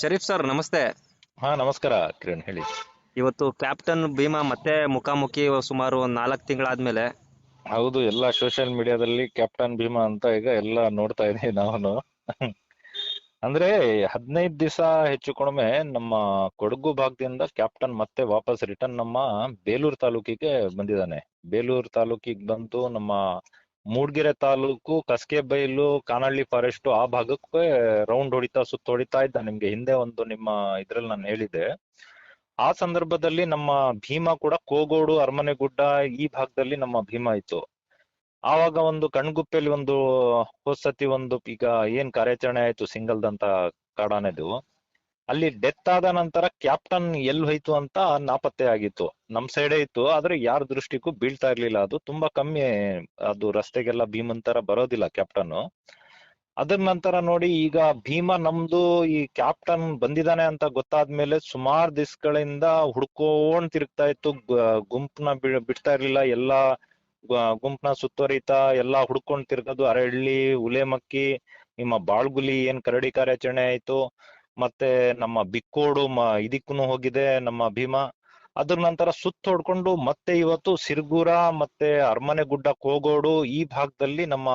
Sharif sir ನಮಸ್ತೆ. ಹಾ, ನಮಸ್ಕಾರ ಕಿರಣ್, ಹೇಳಿ. ಇವತ್ತು ಕ್ಯಾಪ್ಟನ್ ಭೀಮಾ ಮತ್ತೆ ಮುಖಾಮುಖಿ ಸುಮಾರು ಒಂದು 4 ತಿಂಗಳಾದ್ಮೇಲೆ. ಹೌದು, ಎಲ್ಲ ಸೋಷಿಯಲ್ ಮೀಡಿಯಾದಲ್ಲಿ ಕ್ಯಾಪ್ಟನ್ ಭೀಮಾ ಅಂತ ಈಗ ಎಲ್ಲ ನೋಡ್ತಾ ಇದ್ದೀನಿ ನಾನು. ಅಂದ್ರೆ 15 ದಿವಸ ಹೆಚ್ಚು ಕಡಿಮೆ ನಮ್ಮ ಕೊಡಗು ಭಾಗದಿಂದ ಕ್ಯಾಪ್ಟನ್ ಮತ್ತೆ ವಾಪಸ್ ರಿಟರ್ನ್ ನಮ್ಮ ಬೇಲೂರು ತಾಲೂಕಿಗೆ ಬಂದಿದ್ದಾನೆ. ಬೇಲೂರು ತಾಲೂಕಿಗೆ ಬಂದು ನಮ್ಮ ಮೂಡ್ಗೆರೆ ತಾಲೂಕು ಕಸ್ಕೆಬೈಲು ಕಾನಹಳ್ಳಿ ಫಾರೆಸ್ಟ್ ಆ ಭಾಗಕ್ಕೆ ರೌಂಡ್ ಹೊಡಿತಾ ಸುತ್ತ ಹೊಡಿತಾ ಇದ್ದ. ನಿಮ್ಗೆ ಹಿಂದೆ ಒಂದು ನಿಮ್ಮ ಇದ್ರಲ್ಲಿ ನಾನು ಹೇಳಿದ್ದೆ. ಆ ಸಂದರ್ಭದಲ್ಲಿ ನಮ್ಮ ಭೀಮಾ ಕೂಡ ಕೋಗೋಡು ಅರಮನೆಗುಡ್ಡ ಈ ಭಾಗದಲ್ಲಿ ನಮ್ಮ ಭೀಮಾ ಇತ್ತು. ಆವಾಗ ಒಂದು ಕಣ್ಗುಪ್ಪೆಯಲ್ಲಿ ಒಂದು ಹೋದ್ಸತಿ ಒಂದು ಈಗ ಏನ್ ಕಾರ್ಯಾಚರಣೆ ಆಯ್ತು ಸಿಂಗಲ್ದಂತ ಕಾಡಾನೆದು, ಅಲ್ಲಿ ಡೆತ್ ಆದ ನಂತರ ಕ್ಯಾಪ್ಟನ್ ಎಲ್ಲಿ ಹೋಯ್ತು ಅಂತ ನಾಪತ್ತೆ ಆಗಿತ್ತು. ನಮ್ ಸೈಡೇ ಇತ್ತು, ಆದ್ರೆ ಯಾರ ದೃಷ್ಟಿಗೂ ಬೀಳ್ತಾ ಇರ್ಲಿಲ್ಲ. ಅದು ತುಂಬಾ ಕಮ್ಮಿ, ಅದು ರಸ್ತೆಗೆಲ್ಲ ಭೀಮನ್ ತರ ಬರೋದಿಲ್ಲ ಕ್ಯಾಪ್ಟನ್. ಅದ್ರ ನಂತರ ನೋಡಿ, ಈಗ ಭೀಮಾ ನಮ್ದು ಈ ಕ್ಯಾಪ್ಟನ್ ಬಂದಿದ್ದಾನೆ ಅಂತ ಗೊತ್ತಾದ್ಮೇಲೆ ಸುಮಾರು ದಿವಸಗಳಿಂದ ಹುಡ್ಕೊಂಡ್ ತಿರುಗ್ತಾ ಇತ್ತು. ಗುಂಪನ್ನ ಬಿಡ್ತಾ ಇರ್ಲಿಲ್ಲ. ಎಲ್ಲಾ ಗುಂಪನ್ನ ಸುತ್ತುವರಿತಾ ಎಲ್ಲಾ ಹುಡ್ಕೊಂಡ್ ತಿರ್ಗೋದು. ಅರಳ್ಳಿ, ಉಲೆಮಕ್ಕಿ, ನಿಮ್ಮ ಬಾಳ್ಗುಲಿ ಏನ್ ಕರಡಿ ಕಾರ್ಯಾಚರಣೆ ಆಯ್ತು, ಮತ್ತೆ ನಮ್ಮ ಬಿಕ್ಕೋಡು ಇದಕ್ಕೂ ಹೋಗಿದೆ ನಮ್ಮ ಭೀಮಾ. ಅದ್ರ ನಂತರ ಸುತ್ತ ಹೊಡ್ಕೊಂಡು ಮತ್ತೆ ಇವತ್ತು ಸಿರ್ಗುರ ಮತ್ತೆ ಅರಮನೆಗುಡ್ಡ ಕೋಗೋಡು ಈ ಭಾಗದಲ್ಲಿ ನಮ್ಮ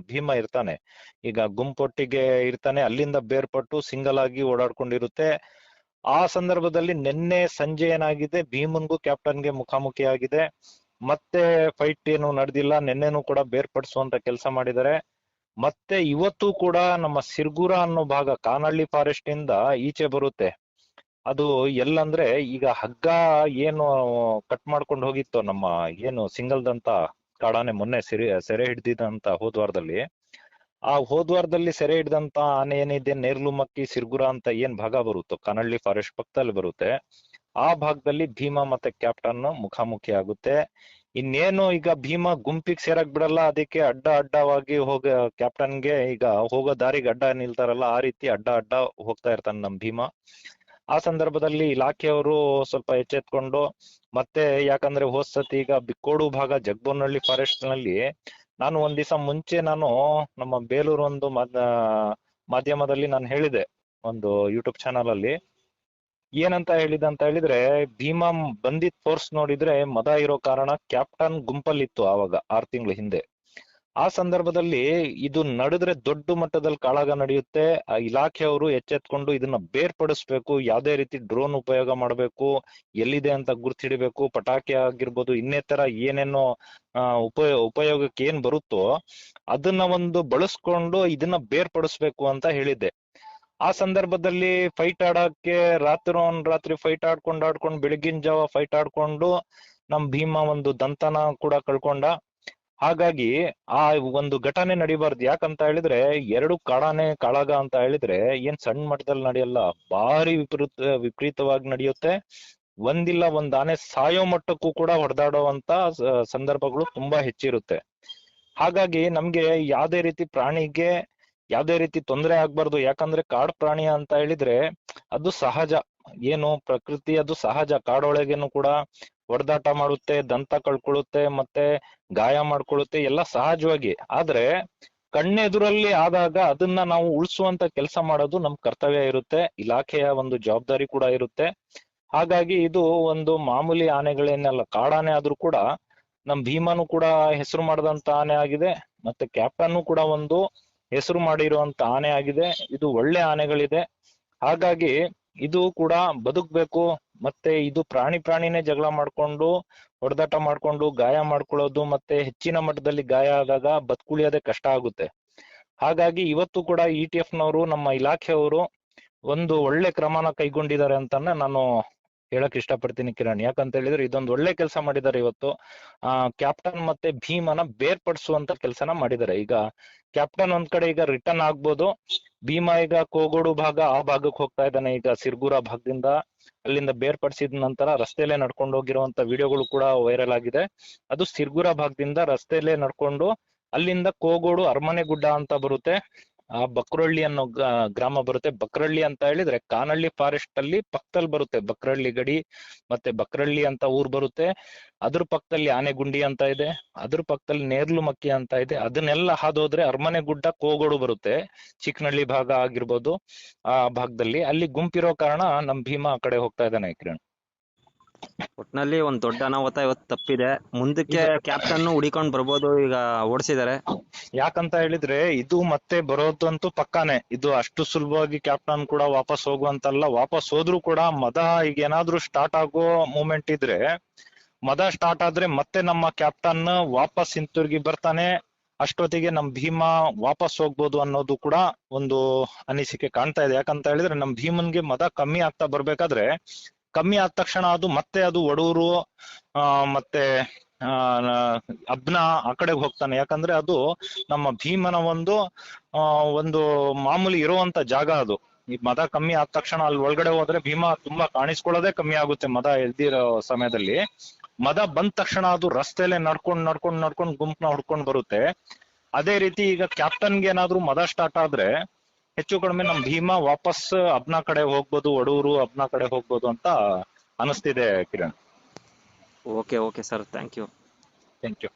ಭೀಮಾ ಇರ್ತಾನೆ. ಈಗ ಗುಂಪೊಟ್ಟಿಗೆ ಇರ್ತಾನೆ, ಅಲ್ಲಿಂದ ಬೇರ್ಪಟ್ಟು ಸಿಂಗಲ್ ಆಗಿ ಓಡಾಡ್ಕೊಂಡಿರುತ್ತೆ. ಆ ಸಂದರ್ಭದಲ್ಲಿ ನಿನ್ನೆ ಸಂಜೆ ಏನಾಗಿದೆ, ಭೀಮನ್ಗೂ ಕ್ಯಾಪ್ಟನ್ಗೆ ಮುಖಾಮುಖಿ ಆಗಿದೆ. ಮತ್ತೆ ಫೈಟ್ ಏನು ನಡೆದಿಲ್ಲ. ನಿನ್ನೆನೂ ಕೂಡ ಬೇರ್ಪಡಿಸುವಂತ ಕೆಲಸ ಮಾಡಿದ್ದಾರೆ. ಮತ್ತೆ ಇವತ್ತು ಕೂಡ ನಮ್ಮ ಸಿರ್ಗುರ ಅನ್ನೋ ಭಾಗ ಕಾನಹಳ್ಳಿ ಫಾರೆಸ್ಟ್ ಇಂದ ಈಚೆ ಬರುತ್ತೆ. ಅದು ಎಲ್ಲಂದ್ರೆ, ಈಗ ಹಗ್ಗ ಏನು ಕಟ್ ಮಾಡ್ಕೊಂಡು ಹೋಗಿತ್ತು ನಮ್ಮ ಏನು ಸಿಂಗಲ್ದಂತ ಕಾಡಾನೆ ಮೊನ್ನೆ ಸೆರೆ ಹಿಡ್ದಿದಂತ ಹೋದ್ವಾರದಲ್ಲಿ. ಆ ಹೋದ್ವಾರದಲ್ಲಿ ಸೆರೆ ಹಿಡ್ದಂತ ಆನೆ ಏನಿದೆ, ನೇರ್ಲುಮಕ್ಕಿ ಸಿರ್ಗುರ ಅಂತ ಏನ್ ಭಾಗ ಬರುತ್ತೋ ಕನಳ್ಳಿ ಫಾರೆಸ್ಟ್ ಪಕ್ಕದಲ್ಲಿ ಬರುತ್ತೆ, ಆ ಭಾಗದಲ್ಲಿ ಭೀಮಾ ಮತ್ತೆ ಕ್ಯಾಪ್ಟನ್ ಮುಖಾಮುಖಿ ಆಗುತ್ತೆ. ಇನ್ನೇನು ಈಗ ಭೀಮಾ ಗುಂಪಿಗೆ ಸೇರಕ್ ಬಿಡಲ್ಲ, ಅದಕ್ಕೆ ಅಡ್ಡ ಅಡ್ಡವಾಗಿ ಕ್ಯಾಪ್ಟನ್ಗೆ ಈಗ ಹೋಗೋ ದಾರಿಗೆ ಅಡ್ಡ ನಿಲ್ತಾರಲ್ಲ, ಆ ರೀತಿ ಅಡ್ಡ ಅಡ್ಡ ಹೋಗ್ತಾ ಇರ್ತಾನೆ ನಮ್ ಭೀಮಾ. ಆ ಸಂದರ್ಭದಲ್ಲಿ ಇಲಾಖೆಯವರು ಸ್ವಲ್ಪ ಎಚ್ಚೆತ್ಕೊಂಡು, ಮತ್ತೆ ಯಾಕಂದ್ರೆ ಹೋದ್ಸತಿ ಈಗ ಬಿಕ್ಕೋಡು ಭಾಗ ಜಗ್ಬೋನಹಳ್ಳಿ ಫಾರೆಸ್ಟ್ ನಲ್ಲಿ ನಾನು ಒಂದ್ ದಿವಸ ಮುಂಚೆ ನಾನು ನಮ್ಮ ಬೇಲೂರು ಒಂದು ಮಾಧ್ಯಮದಲ್ಲಿ ನಾನು ಹೇಳಿದೆ, ಒಂದು ಯೂಟ್ಯೂಬ್ ಚಾನಲ್ ಅಲ್ಲಿ. ಏನಂತ ಹೇಳಿದೆ ಅಂತ ಹೇಳಿದ್ರೆ, ಭೀಮಾ ಬಂದಿದ್ ಫೋರ್ಸ್ ನೋಡಿದ್ರೆ ಮದ ಇರೋ ಕಾರಣ ಕ್ಯಾಪ್ಟನ್ ಗುಂಪಲ್ಲಿತ್ತು ಆವಾಗ 6 ತಿಂಗಳ ಹಿಂದೆ. ಆ ಸಂದರ್ಭದಲ್ಲಿ ಇದು ನಡೆದ್ರೆ ದೊಡ್ಡ ಮಟ್ಟದಲ್ಲಿ ಕಾಳಗ ನಡೆಯುತ್ತೆ. ಆ ಇಲಾಖೆಯವರು ಎಚ್ಚೆತ್ಕೊಂಡು ಇದನ್ನ ಬೇರ್ಪಡಿಸ್ಬೇಕು, ಯಾವ್ದೇ ರೀತಿ ಡ್ರೋನ್ ಉಪಯೋಗ ಮಾಡಬೇಕು, ಎಲ್ಲಿದೆ ಅಂತ ಗುರ್ತಿಡಿಬೇಕು, ಪಟಾಕಿ ಆಗಿರ್ಬೋದು, ಇನ್ನೇತರ ಏನೇನೋ ಉಪಯೋಗಕ್ಕೆ ಏನ್ ಬರುತ್ತೋ ಅದನ್ನ ಒಂದು ಬಳಸ್ಕೊಂಡು ಇದನ್ನ ಬೇರ್ಪಡಿಸ್ಬೇಕು ಅಂತ ಹೇಳಿದ್ದೆ. ಆ ಸಂದರ್ಭದಲ್ಲಿ ಫೈಟ್ ಆಡಕ್ಕೆ ರಾತ್ರಿ ಫೈಟ್ ಆಡ್ಕೊಂಡು ಬೆಳಗಿನ ಜಾವ ಫೈಟ್ ಆಡ್ಕೊಂಡು ನಮ್ ಭೀಮಾ ಒಂದು ದಂತನ ಕೂಡ ಕಳ್ಕೊಂಡ. ಹಾಗಾಗಿ ಆ ಒಂದು ಘಟನೆ ನಡಿಬಾರ್ದು. ಯಾಕಂತ ಹೇಳಿದ್ರೆ, ಎರಡು ಕಾಡಾನೆ ಕಾಳಗ ಅಂತ ಹೇಳಿದ್ರೆ ಏನ್ ಸಣ್ಣ ಮಟ್ಟದಲ್ಲಿ ನಡೆಯಲ್ಲ, ಭಾರಿ ವಿಪರೀತವಾಗಿ ನಡೆಯುತ್ತೆ. ಒಂದಿಲ್ಲ ಒಂದ್ ಆನೆ ಸಾಯೋ ಮಟ್ಟಕ್ಕೂ ಕೂಡ ಹೊಡೆದಾಡುವಂತ ಸಂದರ್ಭಗಳು ತುಂಬಾ ಹೆಚ್ಚಿರುತ್ತೆ. ಹಾಗಾಗಿ ನಮ್ಗೆ ಯಾವ್ದೇ ರೀತಿ ಪ್ರಾಣಿಗೆ ಯಾವ್ದೇ ರೀತಿ ತೊಂದರೆ ಆಗ್ಬಾರ್ದು. ಯಾಕಂದ್ರೆ ಕಾಡು ಪ್ರಾಣಿ ಅಂತ ಹೇಳಿದ್ರೆ ಅದು ಸಹಜ, ಏನು ಪ್ರಕೃತಿ, ಅದು ಸಹಜ. ಕಾಡೊಳಗೇನು ಕೂಡ ಹೊಡೆದಾಟ ಮಾಡುತ್ತೆ, ದಂತ ಕಳ್ಕೊಳ್ಳುತ್ತೆ, ಮತ್ತೆ ಗಾಯ ಮಾಡ್ಕೊಳ್ಳುತ್ತೆ, ಎಲ್ಲ ಸಹಜವಾಗಿ. ಆದ್ರೆ ಕಣ್ಣೆದುರಲ್ಲಿ ಆದಾಗ ಅದನ್ನ ನಾವು ಉಳಿಸುವಂತ ಕೆಲಸ ಮಾಡೋದು ನಮ್ ಕರ್ತವ್ಯ ಇರುತ್ತೆ, ಇಲಾಖೆಯ ಒಂದು ಜವಾಬ್ದಾರಿ ಕೂಡ ಇರುತ್ತೆ. ಹಾಗಾಗಿ ಇದು ಒಂದು ಮಾಮೂಲಿ ಆನೆಗಳೇನಲ್ಲ, ಕಾಡಾನೆ ಆದ್ರೂ ಕೂಡ ನಮ್ ಭೀಮಾನು ಕೂಡ ಹೆಸರು ಮಾಡದಂತ ಆನೆ ಆಗಿದೆ, ಮತ್ತೆ ಕ್ಯಾಪ್ಟನ್ ಕೂಡ ಒಂದು ಹೆಸರು ಮಾಡಿರುವಂತ ಆನೆ ಆಗಿದೆ. ಇದು ಒಳ್ಳೆ ಆನೆಗಳಿದೆ. ಹಾಗಾಗಿ ಇದು ಕೂಡ ಬದುಕ್ಬೇಕು. ಮತ್ತೆ ಇದು ಪ್ರಾಣಿನೇ ಜಗಳ ಮಾಡ್ಕೊಂಡು ಹೊಡೆದಾಟ ಮಾಡ್ಕೊಂಡು ಗಾಯ ಮಾಡ್ಕೊಳ್ಳೋದು, ಮತ್ತೆ ಹೆಚ್ಚಿನ ಮಟ್ಟದಲ್ಲಿ ಗಾಯ ಆದಾಗ ಬದುಕುಳಿಯೋದೇ ಕಷ್ಟ ಆಗುತ್ತೆ. ಹಾಗಾಗಿ ಇವತ್ತು ಕೂಡ ETF ನವರು, ನಮ್ಮ ಇಲಾಖೆಯವರು ಒಂದು ಒಳ್ಳೆ ಕ್ರಮನ ಕೈಗೊಂಡಿದ್ದಾರೆ ಅಂತಾನೆ ನಾನು ಹೇಳಕ್ ಇಷ್ಟಪಡ್ತೀನಿ ಕಿರಣ್. ಯಾಕಂತ ಹೇಳಿದ್ರೆ ಇದೊಂದು ಒಳ್ಳೆ ಕೆಲಸ ಮಾಡಿದ್ದಾರೆ ಇವತ್ತು. ಕ್ಯಾಪ್ಟನ್ ಮತ್ತೆ ಭೀಮನ ಬೇರ್ಪಡಿಸುವಂತ ಕೆಲಸನ ಮಾಡಿದ್ದಾರೆ. ಈಗ ಕ್ಯಾಪ್ಟನ್ ಒಂದ್ ಕಡೆ ಈಗ ರಿಟರ್ನ್ ಆಗ್ಬೋದು, ಭೀಮಾ ಈಗ ಕೋಗೋಡು ಭಾಗ ಆ ಭಾಗಕ್ಕೆ ಹೋಗ್ತಾ ಇದ್ದಾನೆ. ಈಗ ಸಿರ್ಗುರ ಭಾಗದಿಂದ ಅಲ್ಲಿಂದ ಬೇರ್ಪಡಿಸಿದ ನಂತರ ರಸ್ತೆಯಲ್ಲೇ ನಡ್ಕೊಂಡು ಹೋಗಿರುವಂತ ವಿಡಿಯೋಗಳು ಕೂಡ ವೈರಲ್ ಆಗಿದೆ. ಅದು ಸಿರ್ಗುರ ಭಾಗದಿಂದ ರಸ್ತೆಯಲ್ಲೇ ನಡ್ಕೊಂಡು ಅಲ್ಲಿಂದ ಕೋಗೋಡು ಅರಮನೆಗುಡ್ಡ ಅಂತ ಬರುತ್ತೆ, ಆ ಬಕ್ರಳ್ಳಿ ಅನ್ನೋ ಗ್ರಾಮ ಬರುತ್ತೆ. ಬಕ್ರಳ್ಳಿ ಅಂತ ಹೇಳಿದ್ರೆ ಕಾನಹಳ್ಳಿ ಫಾರೆಸ್ಟ್ ಅಲ್ಲಿ ಪಕ್ಕದಲ್ಲಿ ಬರುತ್ತೆ. ಬಕ್ರಳ್ಳಿ ಗಡಿ ಮತ್ತೆ ಬಕ್ರಳ್ಳಿ ಅಂತ ಊರ್ ಬರುತ್ತೆ. ಅದ್ರ ಪಕ್ಕದಲ್ಲಿ ಆನೆಗುಂಡಿ ಅಂತ ಇದೆ. ಅದ್ರ ಪಕ್ಕದಲ್ಲಿ ನೇರ್ಲುಮಕ್ಕಿ ಅಂತ ಇದೆ. ಅದನ್ನೆಲ್ಲ ಹಾದೋದ್ರೆ ಅರಮನೆ ಗುಡ್ಡ, ಕೋಗೋಡು ಬರುತ್ತೆ. ಚಿಕ್ಕನಹಳ್ಳಿ ಭಾಗ ಆಗಿರ್ಬೋದು ಆ ಭಾಗದಲ್ಲಿ. ಅಲ್ಲಿ ಗುಂಪಿರೋ ಕಾರಣ ನಮ್ ಭೀಮಾ ಆ ಕಡೆ ಹೋಗ್ತಾ ಇದ್ದಾನೆ ಕಿರಣ್. ಒಟ್ನಲ್ಲಿ ಒಂದ್ ದೊಡ್ಡ ಅನಾಹುತ ಇವತ್ತು ತಪ್ಪಿದೆ. ಮುಂದಕ್ಕೆ ಕ್ಯಾಪ್ಟನ್ ಹುಡಿಕೊಂಡ್ ಬರ್ಬೋದು, ಈಗ ಓಡಿಸಿದ್ದಾರೆ. ಯಾಕಂತ ಹೇಳಿದ್ರೆ ಇದು ಮತ್ತೆ ಬರೋದಂತೂ ಪಕ್ಕಾನೆ. ಇದು ಅಷ್ಟು ಸುಲಭವಾಗಿ ಕ್ಯಾಪ್ಟನ್ ಕೂಡ ವಾಪಸ್ ಹೋಗುವಂತಲ್ಲ. ವಾಪಸ್ ಹೋದ್ರು ಕೂಡ ಮದ ಈಗ ಏನಾದ್ರೂ ಸ್ಟಾರ್ಟ್ ಆಗೋ ಮೂಮೆಂಟ್ ಇದ್ರೆ, ಮದ ಸ್ಟಾರ್ಟ್ ಆದ್ರೆ ಮತ್ತೆ ನಮ್ಮ ಕ್ಯಾಪ್ಟನ್ ವಾಪಸ್ ಹಿಂತಿರುಗಿ ಬರ್ತಾನೆ. ಅಷ್ಟೊತ್ತಿಗೆ ನಮ್ ಭೀಮಾ ವಾಪಸ್ ಹೋಗ್ಬೋದು ಅನ್ನೋದು ಕೂಡ ಒಂದು ಅನಿಸಿಕೆ ಕಾಣ್ತಾ ಇದೆ. ಯಾಕಂತ ಹೇಳಿದ್ರೆ ನಮ್ ಭೀಮನ್ಗೆ ಮದ ಕಮ್ಮಿ ಆಗ್ತಾ ಬರ್ಬೇಕಾದ್ರೆ, ಕಮ್ಮಿ ಆದ ತಕ್ಷಣ ಅದು ಮತ್ತೆ ಅದು ಒಡೂರು ಮತ್ತೆ ಅಬ್ನ ಆ ಕಡೆಗೆ ಹೋಗ್ತಾನೆ. ಯಾಕಂದ್ರೆ ಅದು ನಮ್ಮ ಭೀಮನ ಒಂದು ಮಾಮೂಲಿ ಇರುವಂತ ಜಾಗ ಅದು. ಈ ಮದ ಕಮ್ಮಿ ಆದ ತಕ್ಷಣ ಅಲ್ಲಿ ಒಳಗಡೆ ಹೋದ್ರೆ ಭೀಮಾ ತುಂಬಾ ಕಾಣಿಸ್ಕೊಳ್ಳೋದೇ ಕಮ್ಮಿ ಆಗುತ್ತೆ ಮದ ಎಲ್ದಿರೋ ಸಮಯದಲ್ಲಿ. ಮದ ಬಂದ ತಕ್ಷಣ ಅದು ರಸ್ತೆಲೆ ನಡ್ಕೊಂಡ್ ಗುಂಪನ್ನ ಹುಡ್ಕೊಂಡ್ ಬರುತ್ತೆ. ಅದೇ ರೀತಿ ಈಗ ಕ್ಯಾಪ್ಟನ್ಗೆ ಏನಾದ್ರೂ ಮದ ಸ್ಟಾರ್ಟ್ ಆದ್ರೆ ಹೆಚ್ಚು ಕಡಿಮೆ ನಮ್ ಭೀಮಾ ವಾಪಸ್ ಅಬ್ನಾ ಕಡೆ ಹೋಗ್ಬೋದು, ಒಡೂರು ಅಬ್ನಾ ಕಡೆ ಹೋಗ್ಬೋದು ಅಂತ ಅನಿಸ್ತಿದೆ Kiran. Okay sir, thank you. Thank you.